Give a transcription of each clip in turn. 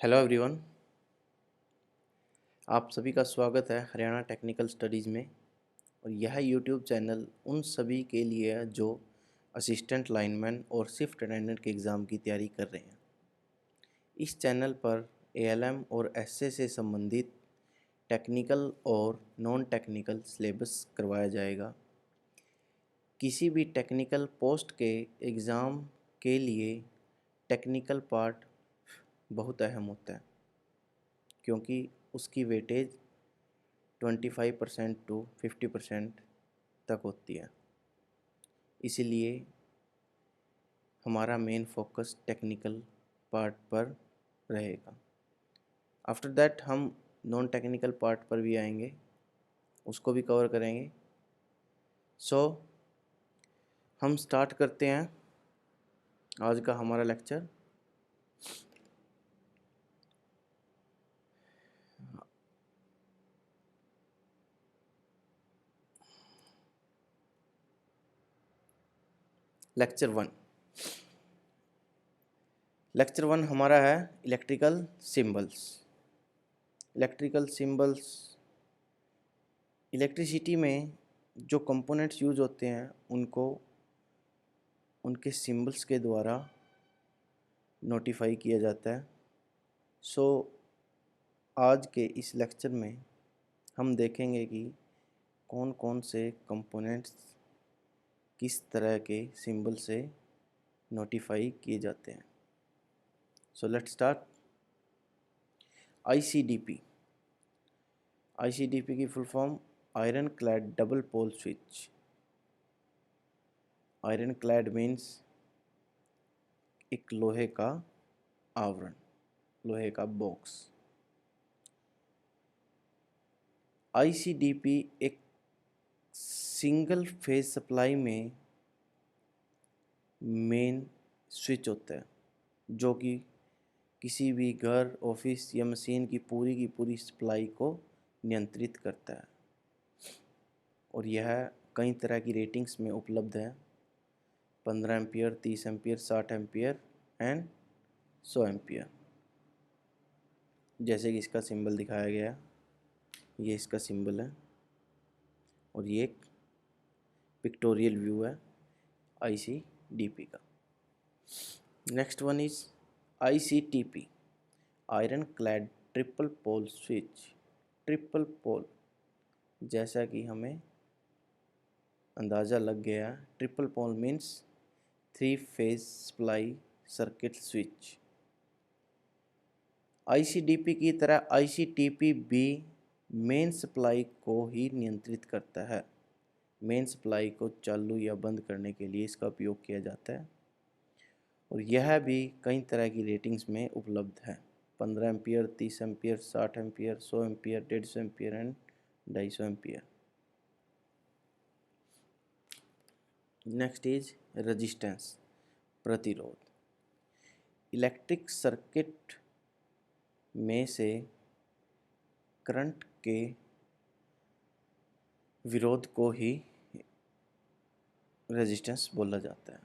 Hello everyone. आप सभी का स्वागत है हरियाणा टेक्निकल स्टडीज़ में। और यह यूट्यूब चैनल उन सभी के लिए है जो असिस्टेंट लाइनमैन और शिफ्ट अटेंडेंट के एग्ज़ाम की तैयारी कर रहे हैं। इस चैनल पर एएलएम और एसए से संबंधित टेक्निकल और नॉन टेक्निकल सिलेबस करवाया जाएगा। किसी भी टेक्निकल पोस्ट के एग्ज़ाम के लिए टेक्निकल पार्ट बहुत अहम होता है, क्योंकि उसकी वेटेज 25% टू 50% तक होती है। इसीलिए हमारा मेन फोकस टेक्निकल पार्ट पर रहेगा। आफ्टर दैट हम नॉन टेक्निकल पार्ट पर भी आएंगे, उसको भी कवर करेंगे। सो हम स्टार्ट करते हैं आज का हमारा लेक्चर। लेक्चर वन हमारा है electrical symbols. Electrical symbols, electricity में जो कंपोनेंट्स यूज होते हैं उनको उनके सिंबल्स के द्वारा नोटिफाई किया जाता है। सो आज के इस लेक्चर में हम देखेंगे कि कौन कौन से कंपोनेंट्स किस तरह के सिंबल से नोटिफाई किए जाते हैं। So let's start. ICDP. ICDP की full form iron clad double pole switch. Iron clad means एक लोहे का आवरण, लोहे का बॉक्स। आईसीडीपी एक सिंगल फेज सप्लाई में मेन स्विच होता है, जो कि किसी भी घर, ऑफिस या मशीन की पूरी सप्लाई को नियंत्रित करता है। और यह कई तरह की रेटिंग्स में उपलब्ध है: 15 ampere, 30 ampere, 60 ampere and 100 ampere. जैसे कि इसका सिंबल दिखाया गया, ये इसका सिंबल है और ये एक पिक्टोरियल व्यू है आईसीडीपी का। Next one is ICTP, iron clad triple pole switch. Triple pole, जैसा कि हमें अंदाज़ा लग गया, triple pole means 3 phase supply circuit switch. ICDP की तरह आईसीटीपी भी मेन सप्लाई को ही नियंत्रित करता है। मेन सप्लाई को चालू या बंद करने के लिए इसका उपयोग किया जाता है और यह भी कई तरह की रेटिंग्स में उपलब्ध है: 15 ampere, 30 ampere, 60 ampere, 100 ampere, 150 ampere and 250 ampere. Next is resistance, प्रतिरोध। इलेक्ट्रिक सर्किट में से करंट के विरोध को ही रेजिस्टेंस बोला जाता है।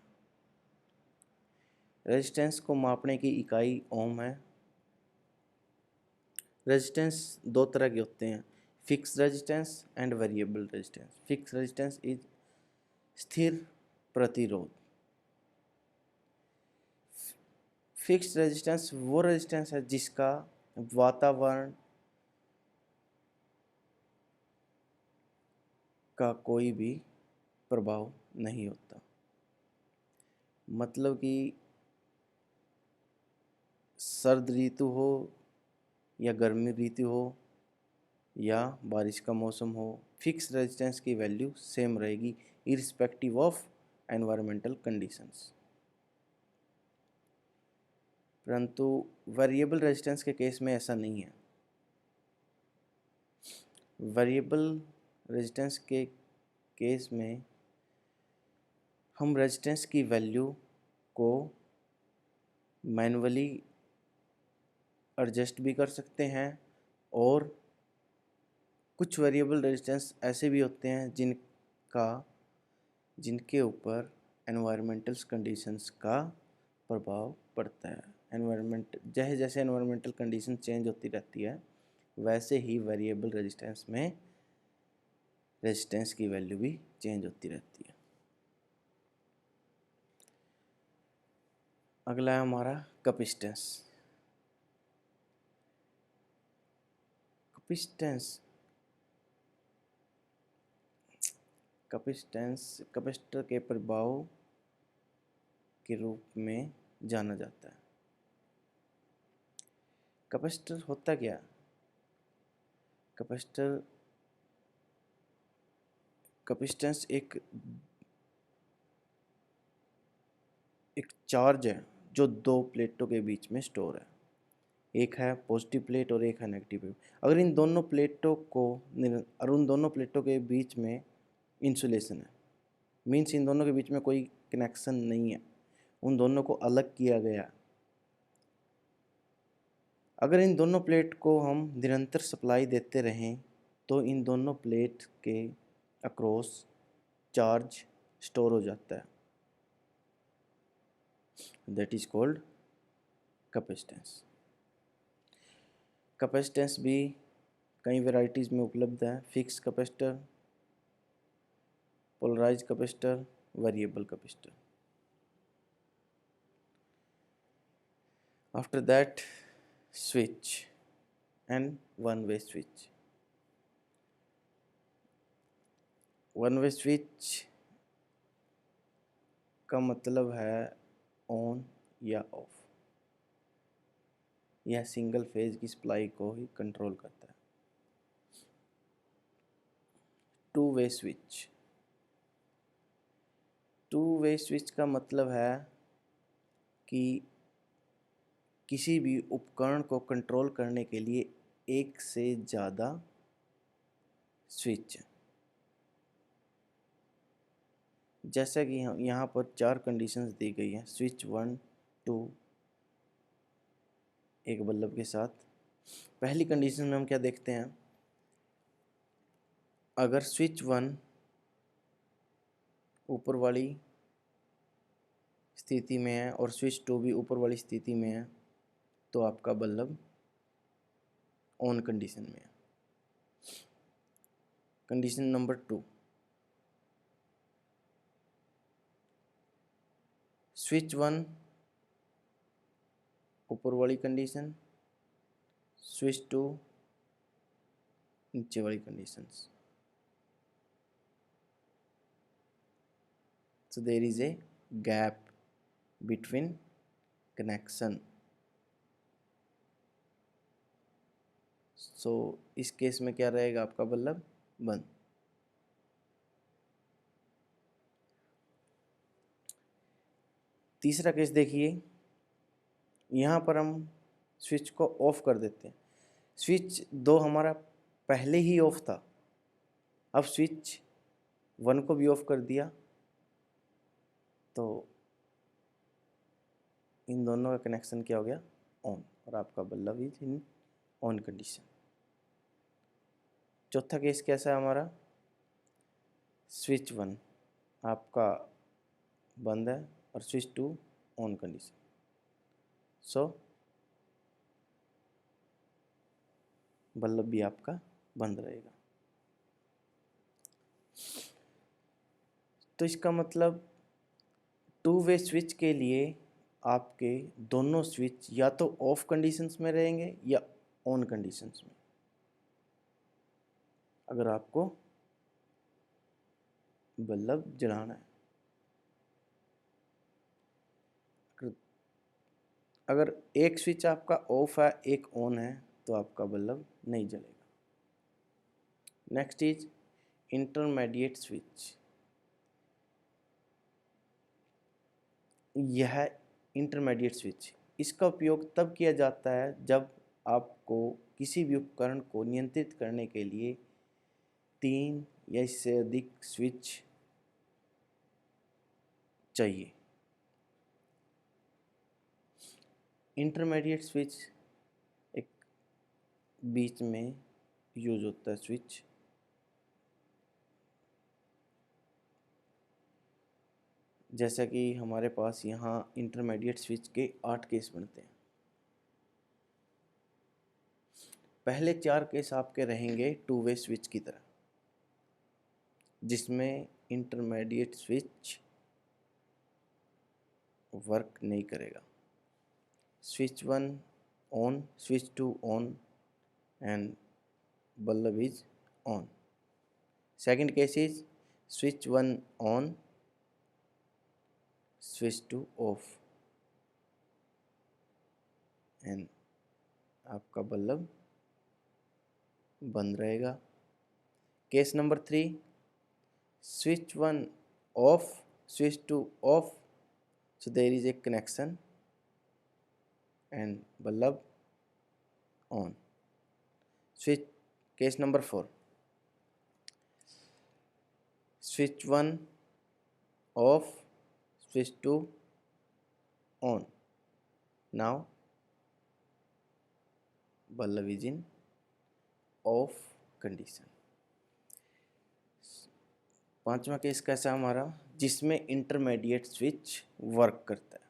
रेजिस्टेंस को मापने की इकाई ओम है। रेजिस्टेंस दो तरह के होते हैं: fix resistance and variable resistance. Fix resistance is स्थिर प्रतिरोध। फिक्स रेजिस्टेंस वो रेजिस्टेंस है जिसका वातावरण का कोई भी प्रभाव नहीं होता। मतलब कि सर्द ऋतु हो या गर्मी ऋतु हो या बारिश का मौसम हो, फिक्स रेजिस्टेंस की वैल्यू सेम रहेगी इररिस्पेक्टिव ऑफ एनवायरमेंटल कंडीशंस। परंतु वेरिएबल रेजिस्टेंस के केस में ऐसा नहीं है। वेरिएबल रेजिस्टेंस के केस में हम रेजिस्टेंस की वैल्यू को मैन्युअली एडजस्ट भी कर सकते हैं और कुछ वेरिएबल रेजिस्टेंस ऐसे भी होते हैं जिनके ऊपर एनवायरमेंटल कंडीशंस का प्रभाव पड़ता है। एनवायरनमेंट, जैसे जैसे एनवायरमेंटल कंडीशन चेंज होती रहती है वैसे ही वेरिएबल रेजिस्टेंस में रेजिस्टेंस की वैल्यू भी चेंज होती रहती है। अगला है हमारा कैपेसिटेंस। कैपेसिटेंस कैपेसिटेंस कैपेसिटर के प्रभाव के रूप में जाना जाता है। कैपेसिटर होता क्या? कैपेसिटर कैपेसिटेंस एक चार्ज है जो दो प्लेटों के बीच में स्टोर है। एक है पॉजिटिव प्लेट और एक है नेगेटिव प्लेट। अगर इन दोनों प्लेटों को और उन दोनों प्लेटों के बीच में इंसुलेशन है, मीन्स इन दोनों के बीच में कोई कनेक्शन नहीं है, उन दोनों को अलग किया गया। अगर इन दोनों प्लेट को हम निरंतर सप्लाई देते रहें तो इन दोनों प्लेट के अक्रॉस चार्ज स्टोर हो जाता है, that is called capacitance. Capacitance भी कई वैरायटीज़ में उपलब्ध है। Fix capacitor, polarise capacitor, variable capacitor. After that switch and one way switch. One way switch का मतलब है ऑन या ऑफ। यह सिंगल फेज की सप्लाई को ही कंट्रोल करता है। Two way switch. Two way switch का मतलब है कि किसी भी उपकरण को कंट्रोल करने के लिए एक से ज़्यादा स्विच। जैसा कि यहाँ पर चार कंडीशंस दी गई हैं, स्विच 1, 2 एक बल्ब के साथ। पहली कंडीशन में हम क्या देखते हैं, अगर स्विच 1 ऊपर वाली स्थिति में है और स्विच 2 भी ऊपर वाली स्थिति में है तो आपका बल्ब ऑन कंडीशन में है। कंडीशन नंबर 2, स्विच 1 ऊपर वाली कंडीशन, स्विच 2 नीचे वाली conditions. So there is a gap between connection. So इस केस में क्या रहेगा, आपका बल्ब बंद। तीसरा केस देखिए, यहाँ पर हम स्विच को ऑफ कर देते हैं। स्विच 2 हमारा पहले ही ऑफ था, अब स्विच 1 को भी ऑफ कर दिया तो इन दोनों का कनेक्शन क्या हो गया, ऑन, और आपका bulb is in on condition. चौथा केस कैसा है हमारा, स्विच 1 आपका बंद है और switch 2 on condition. So bulb भी आपका बंद रहेगा। तो इसका मतलब टू वे स्विच के लिए आपके दोनों स्विच या तो ऑफ कंडीशंस में रहेंगे या ऑन कंडीशंस में, अगर आपको बल्ब जलाना है। अगर एक स्विच आपका ऑफ है एक ऑन है तो आपका बल्ब नहीं जलेगा। Next is intermediate switch. यह इंटरमीडिएट स्विच, इसका उपयोग तब किया जाता है जब आपको किसी भी उपकरण को नियंत्रित करने के लिए 3 या इससे अधिक स्विच चाहिए। इंटरमीडिएट स्विच एक बीच में यूज होता है स्विच, जैसा कि हमारे पास यहाँ इंटरमीडिएट स्विच के 8 केस बनते हैं। पहले 4 केस आपके रहेंगे टू वे स्विच की तरह, जिसमें इंटरमीडिएट स्विच वर्क नहीं करेगा। Switch 1 on, switch 2 on and bulb is on. Second case is switch 1 on, switch 2 off and आपका बल्ब बंद रहेगा। Case number 3, switch 1 off, switch 2 off, so there is a connection and bulb on. Switch case number 4, switch 1 off, switch 2 on. Now bulb is in off condition. पांचवा case कैसा हमारा, जिसमें intermediate switch work करता है।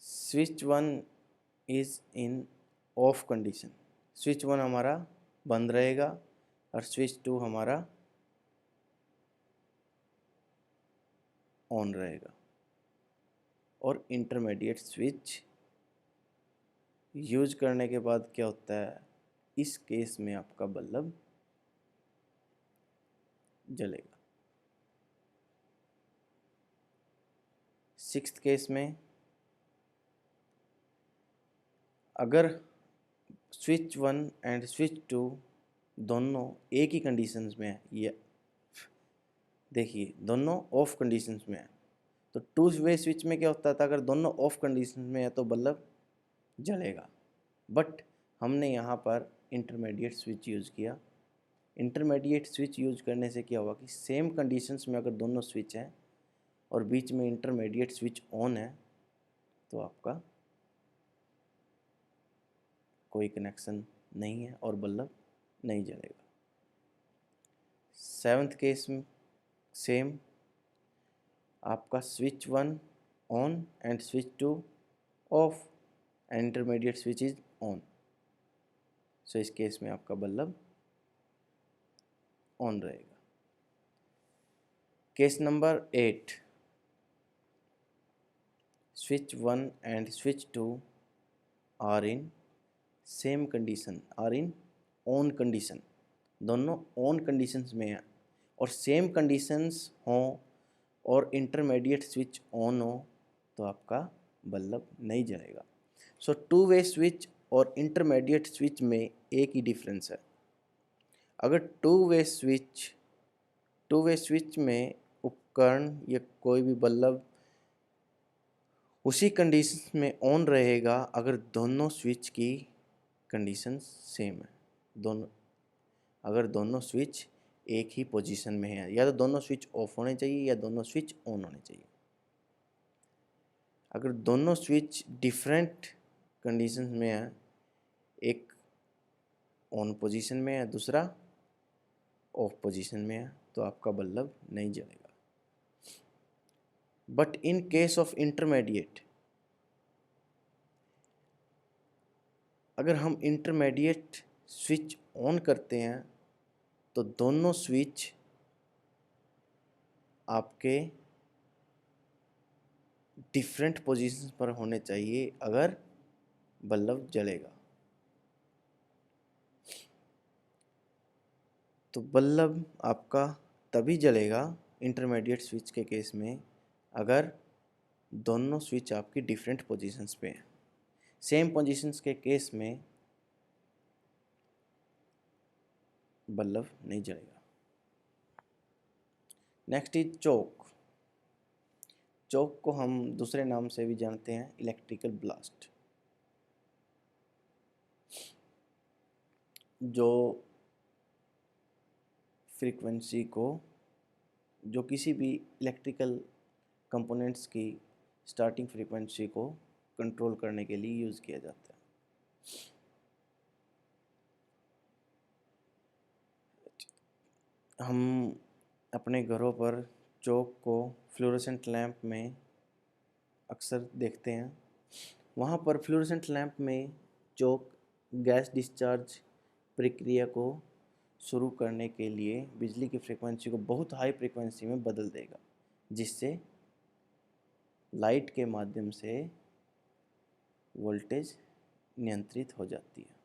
Switch 1 is in of condition, switch 1 हमारा बंद रहेगा और स्विच 2 हमारा ऑन रहेगा। और इंटरमीडिएट स्विच यूज करने के बाद क्या होता है, इस केस में आपका बल्ब जलेगा। सिक्स्थ केस में अगर स्विच 1 एंड स्विच 2 दोनों एक ही कंडीशंस में है, या देखिए दोनों ऑफ कंडीशंस में है, तो टू वे स्विच में क्या होता था, अगर दोनों ऑफ कंडीशन में है तो बल्ब जलेगा। बट हमने यहाँ पर इंटरमीडिएट स्विच यूज़ किया। इंटरमीडिएट स्विच यूज करने से क्या हुआ कि सेम कंडीशंस में अगर दोनों स्विच हैं और बीच में इंटरमीडिएट स्विच ऑन है तो आपका कोई कनेक्शन नहीं है और बल्ब नहीं जलेगा। सेवन्थ केस में सेम, आपका switch 1 on and switch 2 off and intermediate switch is on, so इस केस में आपका बल्ब ऑन रहेगा। Case number 8, switch 1 and switch 2 are in same condition, are in on condition, दोनों on conditions में है और सेम कंडीशंस हों और इंटरमीडिएट स्विच ऑन हो तो आपका बल्ब नहीं जलेगा। सो टू वे स्विच और इंटरमीडिएट स्विच में एक ही डिफरेंस है। अगर टू वे स्विच में उपकरण या कोई भी बल्ब उसी कंडीशन में ऑन रहेगा अगर दोनों स्विच की कंडीशन सेम है। अगर दोनों स्विच एक ही पोजीशन में है, या तो दोनों स्विच ऑफ होने चाहिए या दोनों स्विच ऑन होने चाहिए। अगर दोनों स्विच डिफरेंट कंडीशन में है, एक ऑन पोजीशन में है दूसरा ऑफ पोजीशन में है, तो आपका बल्ब नहीं जलेगा। But in case of intermediate, अगर हम इंटरमीडिएट स्विच ऑन करते हैं तो दोनों स्विच आपके डिफरेंट पोजीशन पर होने चाहिए अगर बल्ब जलेगा। तो बल्ब आपका तभी जलेगा इंटरमीडिएट स्विच के केस में अगर दोनों स्विच आपकी डिफरेंट पोजीशंस पे हैं। सेम पोजीशंस के केस में बल्ब नहीं जलेगा। नेक्स्ट इज चोक। चोक को हम दूसरे नाम से भी जानते हैं, इलेक्ट्रिकल ब्लास्ट। जो फ्रीक्वेंसी को, जो किसी भी इलेक्ट्रिकल कंपोनेंट्स की स्टार्टिंग फ्रीक्वेंसी को कंट्रोल करने के लिए यूज़ किया जाता है। हम अपने घरों पर चौक को फ्लोरोसेंट लैंप में अक्सर देखते हैं। वहाँ पर फ्लोरोसेंट लैंप में चौक गैस डिस्चार्ज प्रक्रिया को शुरू करने के लिए बिजली की फ्रीक्वेंसी को बहुत हाई फ्रीक्वेंसी में बदल देगा, जिससे लाइट के माध्यम से वोल्टेज नियंत्रित हो जाती है।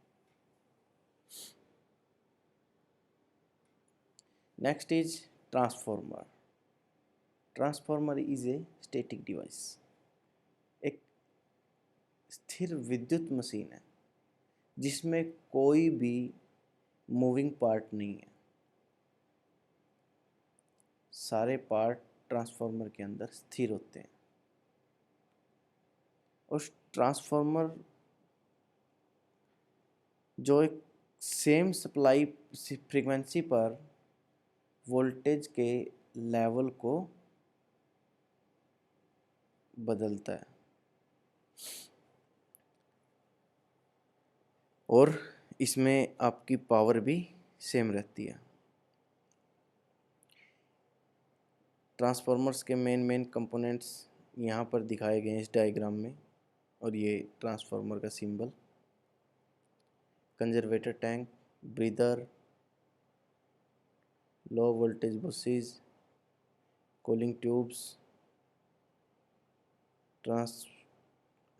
Next is transformer. Transformer is a static device. एक स्थिर विद्युत मशीन है जिसमें कोई भी मूविंग पार्ट नहीं है। सारे पार्ट ट्रांसफॉर्मर के अंदर स्थिर होते हैं। उस ट्रांसफॉर्मर जो एक सेम सप्लाई फ्रीक्वेंसी पर वोल्टेज के लेवल को बदलता है और इसमें आपकी पावर भी सेम रहती है। ट्रांसफॉर्मर्स के मेन कंपोनेंट्स यहाँ पर दिखाए गए हैं इस डायग्राम में, और ये ट्रांसफॉर्मर का symbol. Conservator tank, breather, low voltage bushes, cooling tubes, trans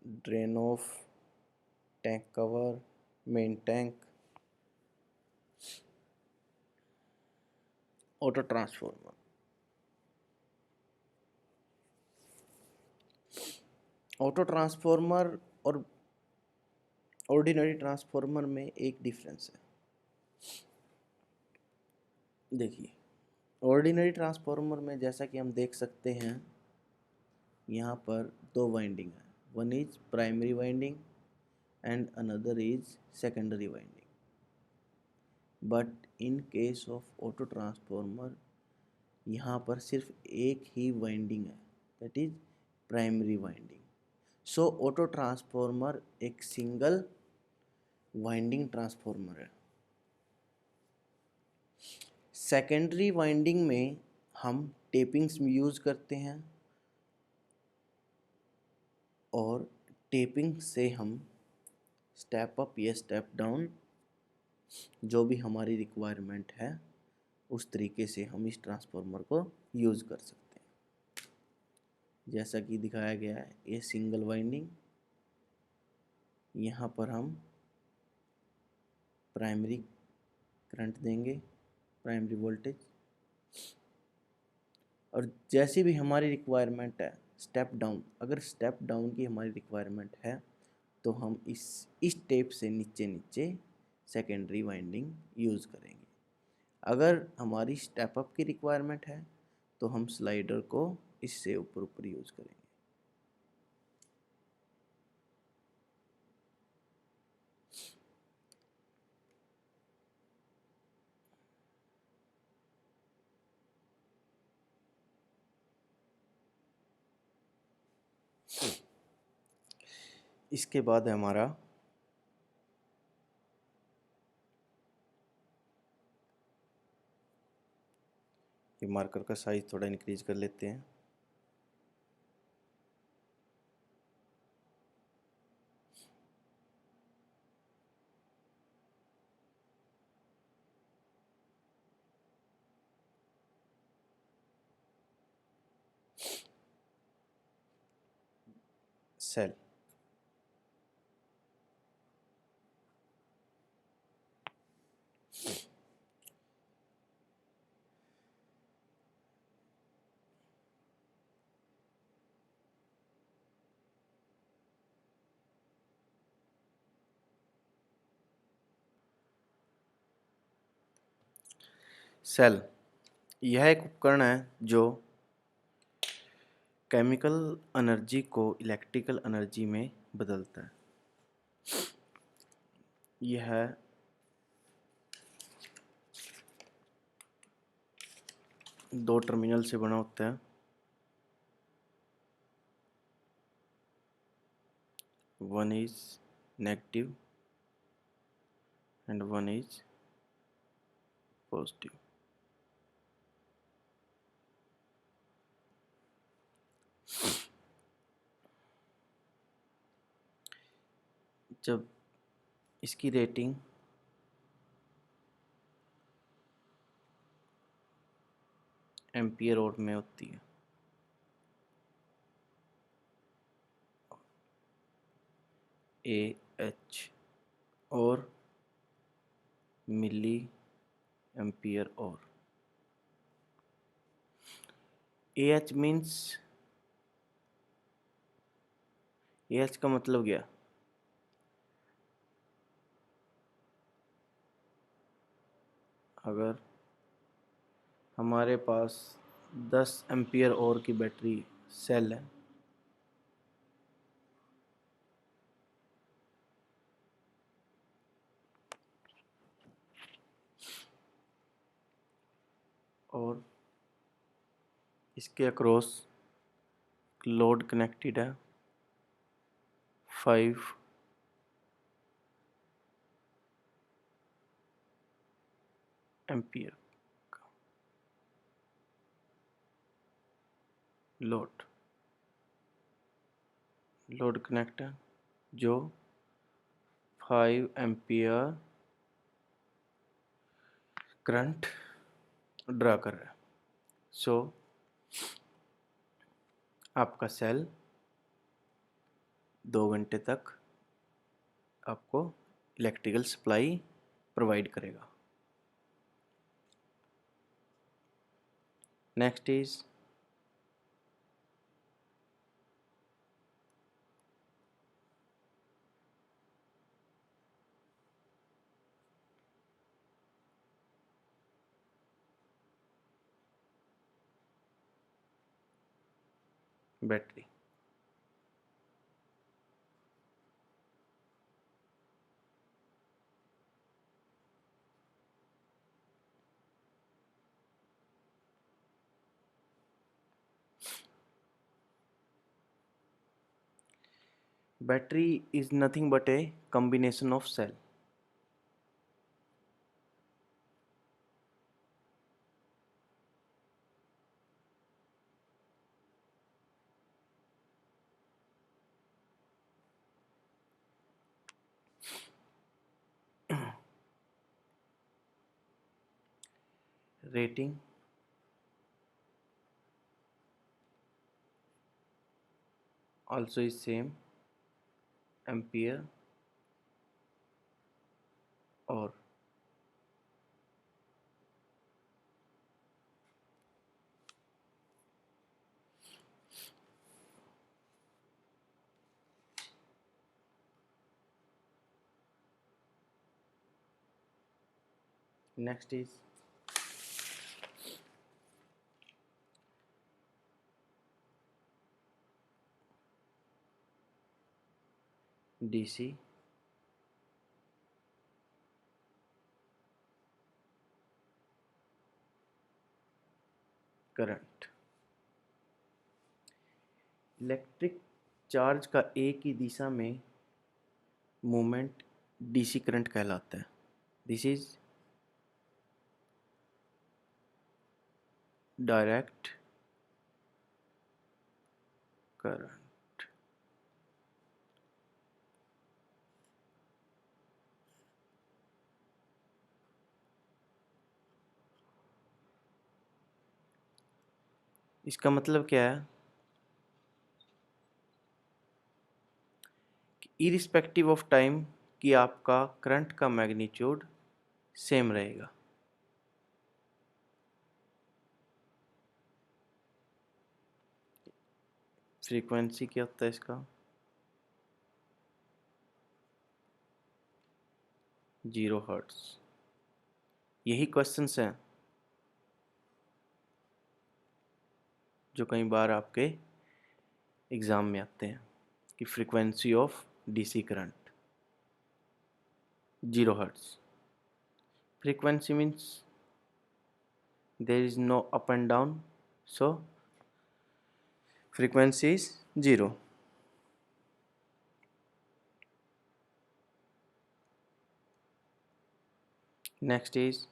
drain off, tank cover, main tank, auto transformer. Auto transformer और ऑर्डिनरी ट्रांसफॉर्मर में एक डिफरेंस है। देखिए, ऑर्डिनरी ट्रांसफॉर्मर में जैसा कि हम देख सकते हैं, यहाँ पर दो वाइंडिंग है। One is primary winding and another is secondary winding. But in case of auto transformer यहाँ पर सिर्फ एक ही वाइंडिंग है, that is primary winding. So auto transformer एक सिंगल वाइंडिंग ट्रांसफॉर्मर है। सेकेंडरी वाइंडिंग में हम टेपिंग्स यूज़ करते हैं और टेपिंग से हम स्टेप अप या स्टेप डाउन जो भी हमारी रिक्वायरमेंट है उस तरीके से हम इस ट्रांसफॉर्मर को यूज़ कर सकते हैं। जैसा कि दिखाया गया है, ये सिंगल वाइंडिंग, यहाँ पर हम प्राइमरी करंट देंगे, प्राइमरी वोल्टेज, और जैसी भी हमारी रिक्वायरमेंट है स्टेप डाउन, अगर स्टेप डाउन की हमारी रिक्वायरमेंट है तो हम इस टेप से नीचे नीचे सेकेंडरी वाइंडिंग यूज़ करेंगे। अगर हमारी स्टेप अप की रिक्वायरमेंट है तो हम स्लाइडर को इससे ऊपर ऊपर यूज़ करेंगे। इसके बाद है हमारा ये मार्कर का साइज थोड़ा इंक्रीज कर लेते हैं। सेल, सेल यह एक उपकरण है जो केमिकल एनर्जी को इलेक्ट्रिकल एनर्जी में बदलता है। यह दो टर्मिनल से बना होता है। One is negative and one is positive. जब इसकी रेटिंग एम्पियर और में होती है, ए एच और मिली एम्पियर और। A H means, A H का मतलब क्या? अगर हमारे पास 10 एम्पियर और की बैटरी सेल है, और इसके अक्रॉस लोड कनेक्टेड है 5 एम्पियर का लोड कनेक्ट है जो 5 एम्पियर करंट ड्रा कर रहा है। सो आपका सेल 2 घंटे तक आपको इलेक्ट्रिकल सप्लाई प्रोवाइड करेगा। Next is battery. Battery is nothing but a combination of cell. Rating also is same, ampere और next is DC current. Electric charge का एक ही दिशा में मूवमेंट DC करंट कहलाता है। This is direct current. इसका मतलब क्या है कि इरिस्पेक्टिव ऑफ टाइम कि आपका करंट का मैग्नीट्यूड सेम रहेगा। फ्रीक्वेंसी क्या होता है इसका? 0 हर्ट्ज। यही क्वेश्चंस हैं जो कई बार आपके एग्ज़ाम में आते हैं कि frequency of DC current 0 hertz. Frequency means there is no up and down, so frequency is 0. Next is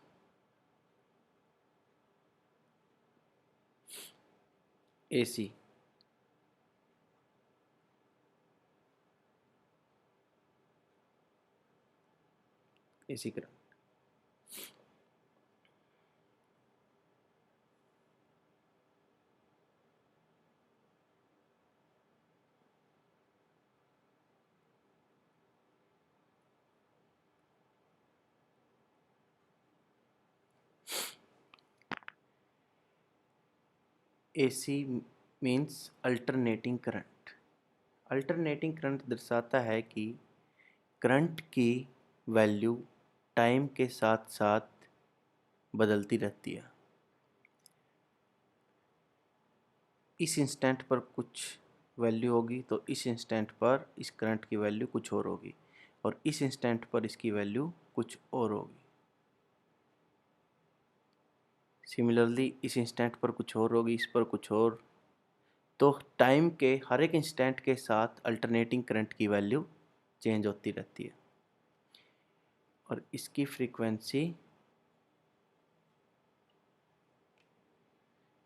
AC. AC current. AC means alternating current. Alternating current दर्शाता है कि करंट की वैल्यू टाइम के साथ साथ बदलती रहती है। इस इंस्टेंट पर कुछ वैल्यू होगी तो इस इंस्टेंट पर इस करंट की वैल्यू कुछ और होगी, और इस इंस्टेंट पर इसकी वैल्यू कुछ और होगी। सिमिलरली इस इंस्टेंट पर कुछ और होगी, इस पर कुछ और। तो टाइम के हर एक इंस्टेंट के साथ अल्टरनेटिंग करंट की वैल्यू चेंज होती रहती है, और इसकी फ्रीक्वेंसी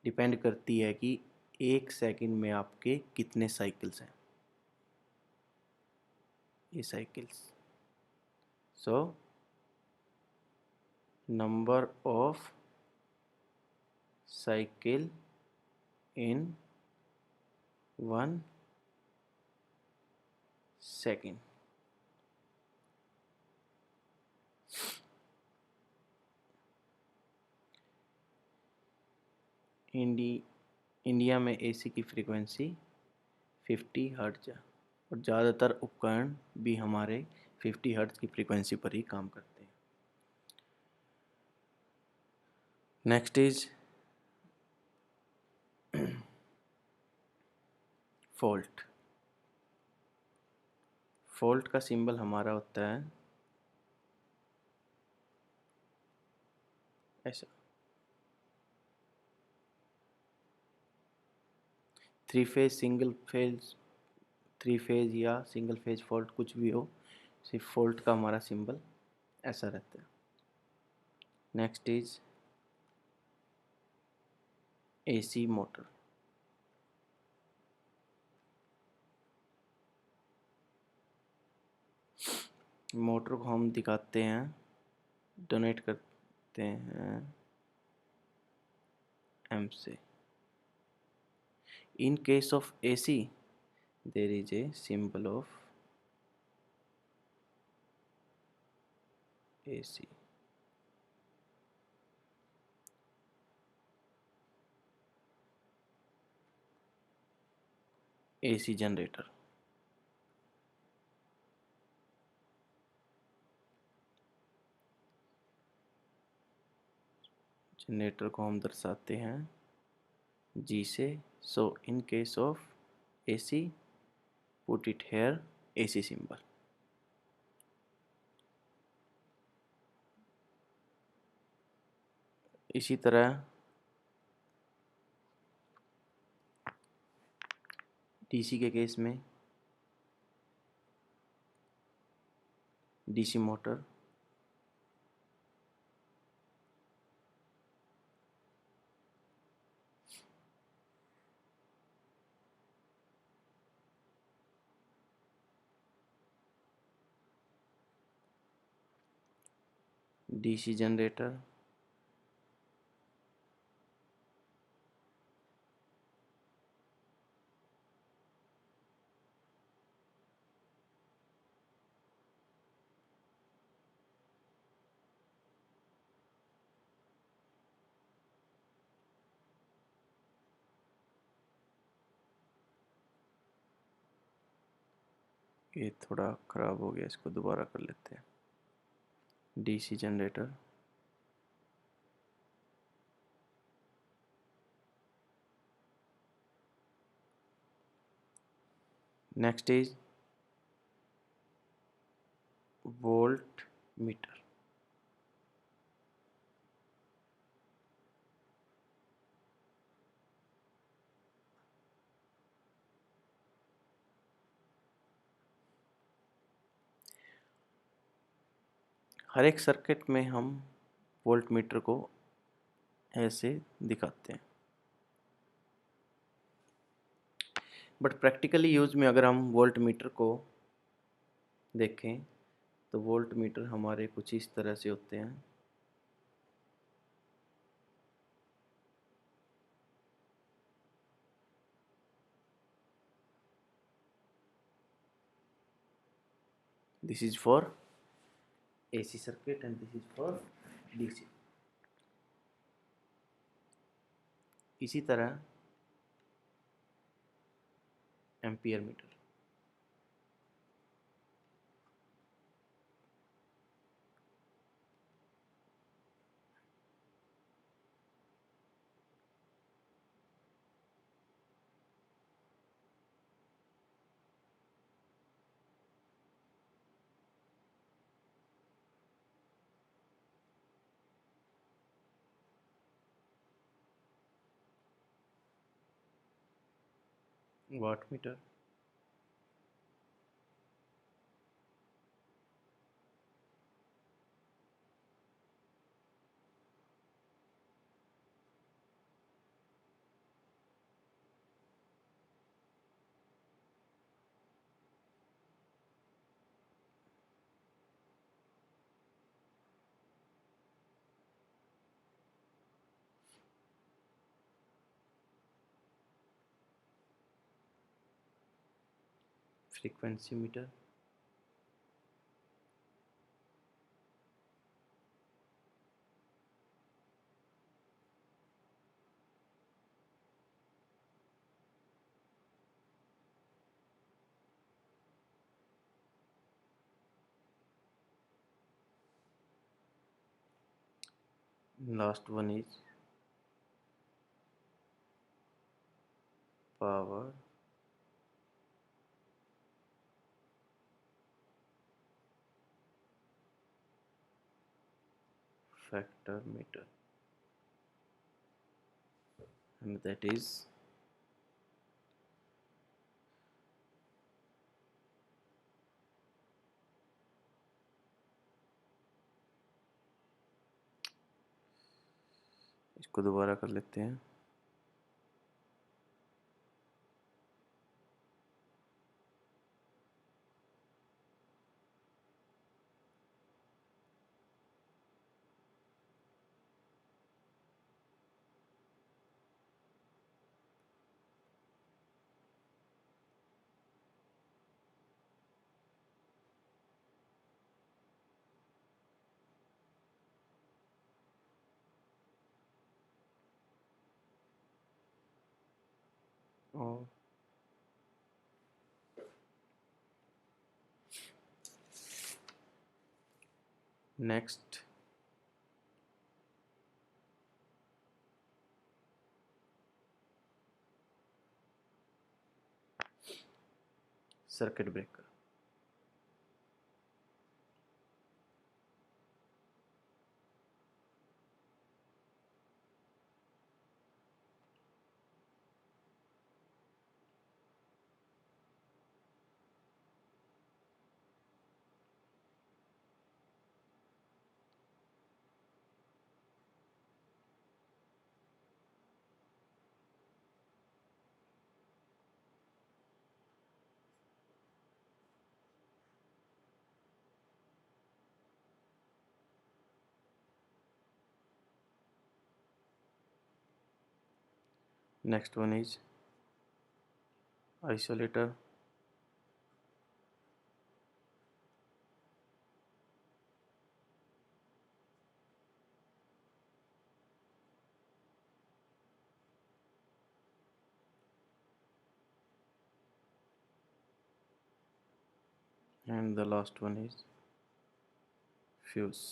डिपेंड करती है कि एक सेकंड में आपके कितने साइकिल्स हैं, ये cycles. So number of cycle in 1 second. India में एसी की फ्रीक्वेंसी 50 हर्ट्ज है, और ज़्यादातर उपकरण भी हमारे 50 हर्ट्ज की फ्रीक्वेंसी पर ही काम करते हैं। Next is fault. फॉल्ट का सिंबल हमारा होता है ऐसा। Three phase, single phase, three phase या सिंगल फेज फॉल्ट कुछ भी हो, सिर्फ फॉल्ट का हमारा सिंबल ऐसा रहता है। Next is AC motor. Motor को हम दिखाते हैं, डोनेट करते हैं एम से। In case of AC there is a symbol of AC. AC generator. Generator को हम दर्शाते हैं जी से। So in case of AC put it here AC symbol. इसी तरह डीसी के केस में डीसी मोटर, डीसी जनरेटर, ये थोड़ा ख़राब हो गया, इसको दोबारा कर लेते हैं। DC generator, next is voltmeter. हर एक सर्किट में हम वोल्ट मीटर को ऐसे दिखाते हैं, बट प्रैक्टिकली यूज में अगर हम वोल्ट मीटर को देखें तो वोल्ट मीटर हमारे कुछ इस तरह से होते हैं। This is for AC circuit and this is for DC। इसी तरह ampere meter, watt meter, frequency meter, last one is power factor meter, and that is इसको दोबारा कर लेते हैं। और next circuit breaker. Next one is isolator, and the last one is fuse।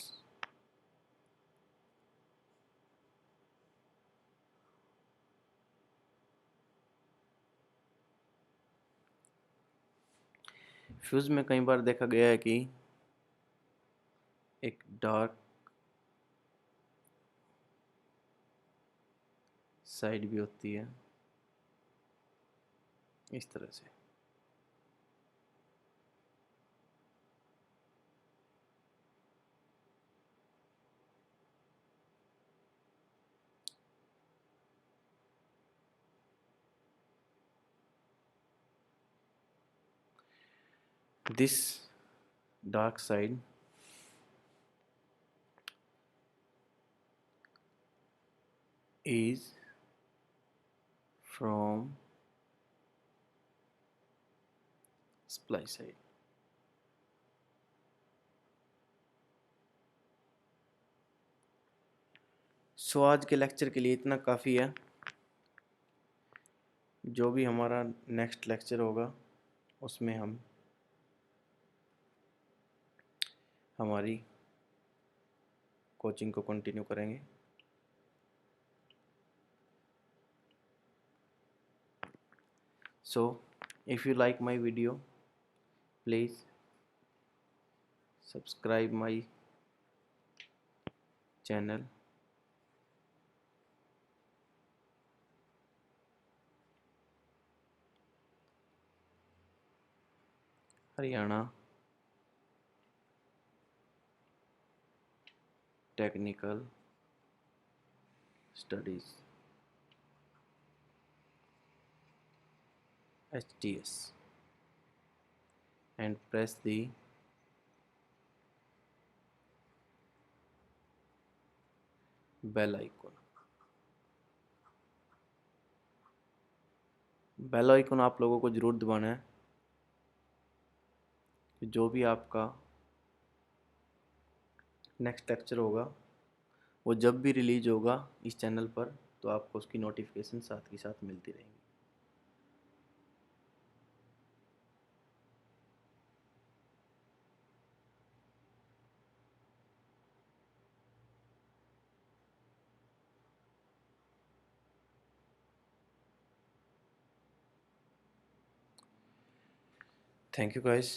Fuse में कई बार देखा गया है कि एक डार्क साइड भी होती है इस तरह से। This dark side is from Spliceside. सो आज के लेक्चर के लिए इतना काफ़ी है। जो भी हमारा नेक्स्ट लेक्चर होगा उसमें हम हमारी कोचिंग को कंटिन्यू करेंगे। So if you like my video please subscribe my channel Haryana technical studies HTS and press the bell icon. Bell icon आप लोगों को ज़रूर दबाना है कि जो भी आपका नेक्स्ट लेक्चर होगा वो जब भी रिलीज होगा इस चैनल पर तो आपको उसकी नोटिफिकेशन साथ ही साथ मिलती रहेंगी। Thank you guys.